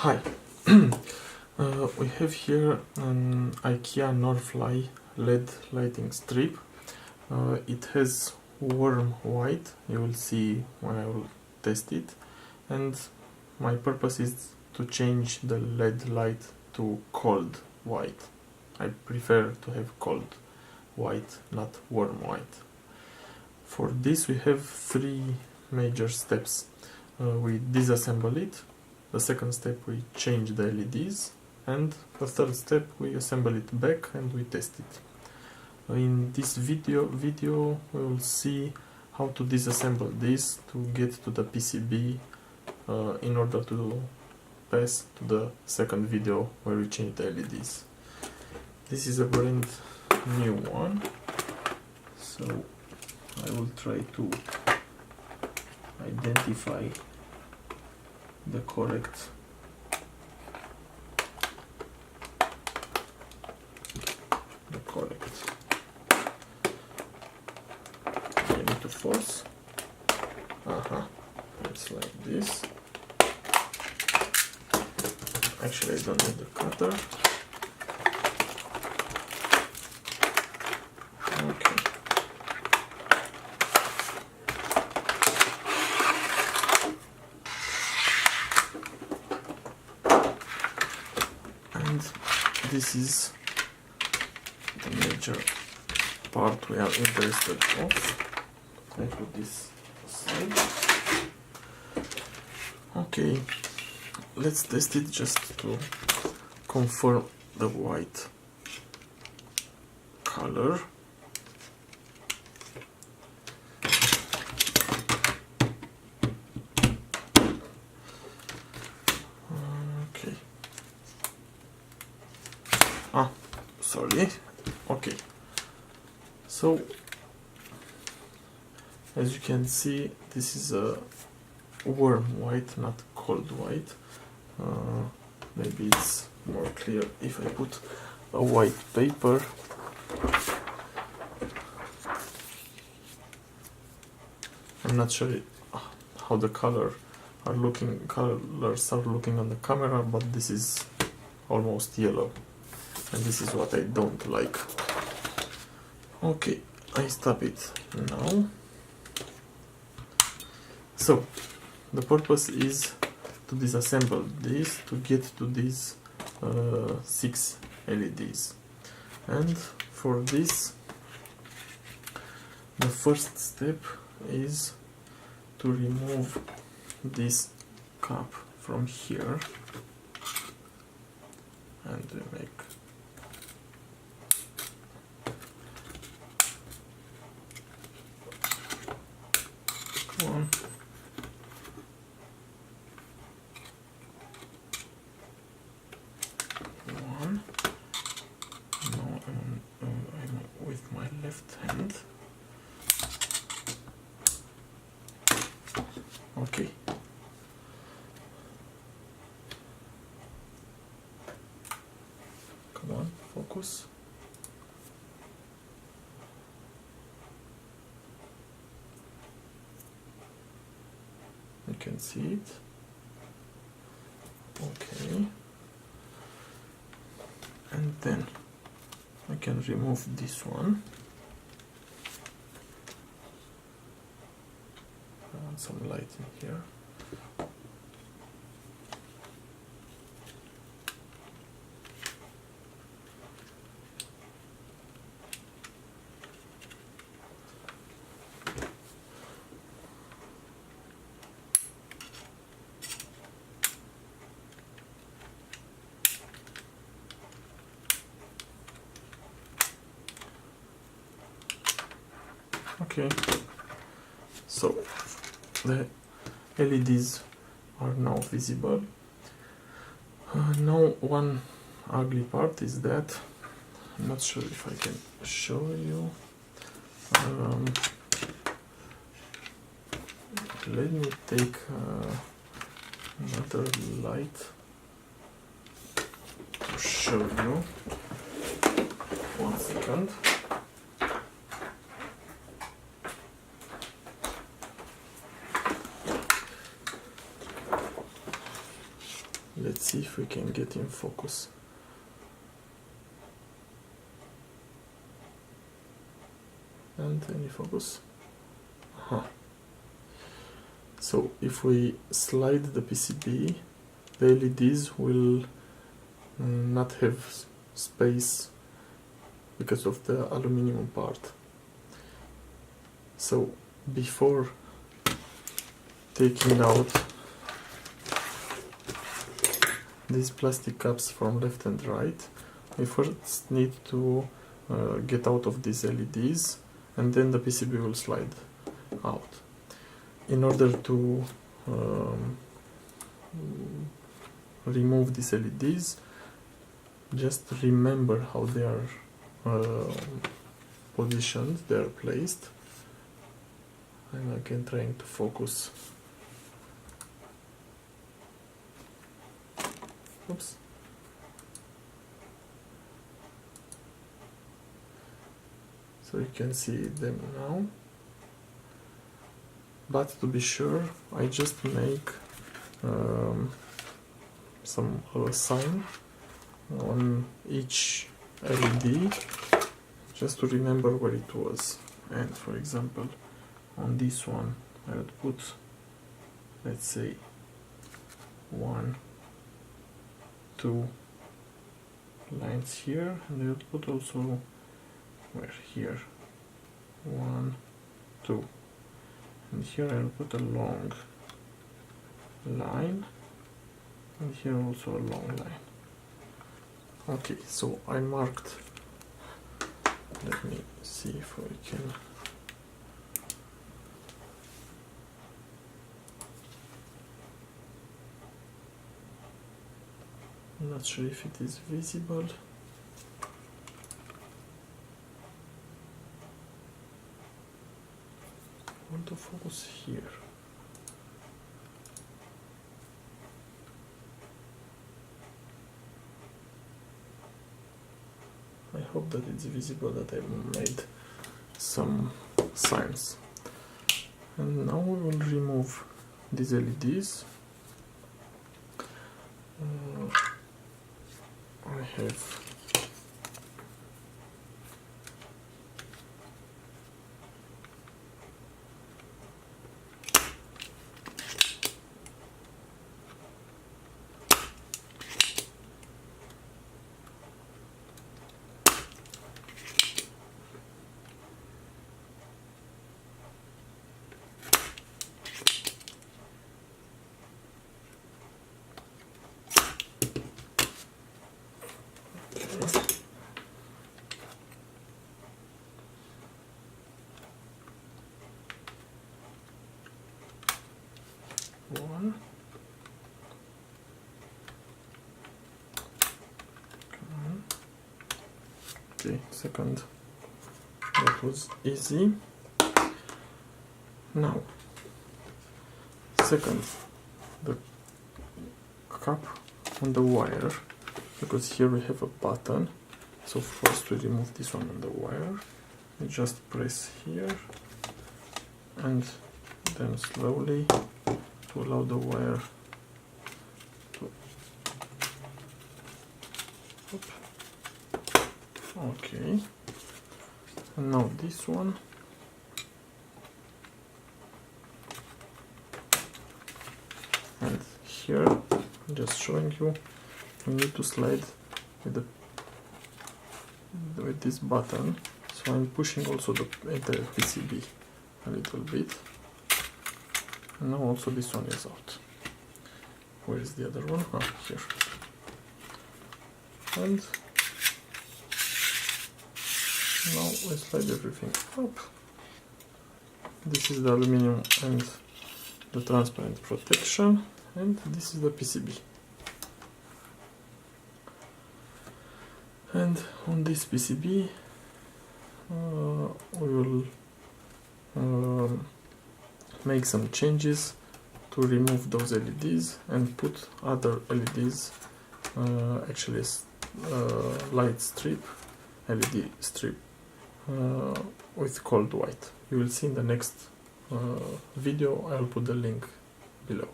Hi, we have here an IKEA NORRFLY LED lighting strip. It has warm white, you will see when I will test it, and my purpose is to change the LED light to cold white. I prefer to have cold white, not warm white. For this we have three major steps. We disassemble it. The second step, we change the LEDs, and the third step, we assemble it back and we test it. In this video we will see how to disassemble this to get to the PCB in order to pass to the second video where we change the LEDs. This is a brand new one, so I will try to identify the correct I need to force. It's like this. Actually I don't need the cutter. Okay. And this is the major part we are interested in. I put this aside. Okay, let's test it just to confirm the white color. Okay. Sorry. Okay. So, as you can see, this is a warm white, not cold white. Maybe it's more clear if I put a white paper. I'm not sure how the colors are looking on the camera, but this is almost yellow, and this is what I don't like. Okay, I stop it now. So the purpose is to disassemble this to get to these 6 LEDs, and for this the first step is to remove this cap from here, and we make one. Now I'm with my left hand. Okay. Come on, focus. You can see it. Okay. And then I can remove this one. I want some light in here. Okay, so the LEDs are now visible. Now one ugly part is that I'm not sure if I can show you. Let me take another light to show you. 1 second. Let's see if we can get in focus. And any focus? So if we slide the PCB, the LEDs will not have space because of the aluminum part. So before taking out these plastic caps from left and right, we first need to get out of these LEDs, and then the PCB will slide out. In order to remove these LEDs, just remember how they are positioned, they are placed. I'm again trying to focus. Oops. So you can see them now. But to be sure, I just make some sign on each LED just to remember where it was. And for example, on this one I would put, let's say, 1, 2 lines here, and I would put also where here 1, 2, and here I'll put a long line, and here also a long line. Okay, so I marked. Let me see if we can. I'm not sure if it is visible. I want to focus here. I hope that it's visible that I made some signs. And now we will remove these LEDs. I have one. Okay, second. That was easy. Now, second, the cap on the wire, because here we have a button. So first we remove this one on the wire. You just press here, and then slowly to allow the wire to. Okay, and now this one. And here, just showing you, you need to slide with this button. So I'm pushing also the entire PCB a little bit. And now also this one is out. Where is the other one? Ah, here. And now we slide everything up. This is the aluminum and the transparent protection, and this is the PCB. And on this PCB we will make some changes to remove those LEDs and put other LEDs, actually light strip, LED strip with cold white. You will see in the next video. I'll put the link below.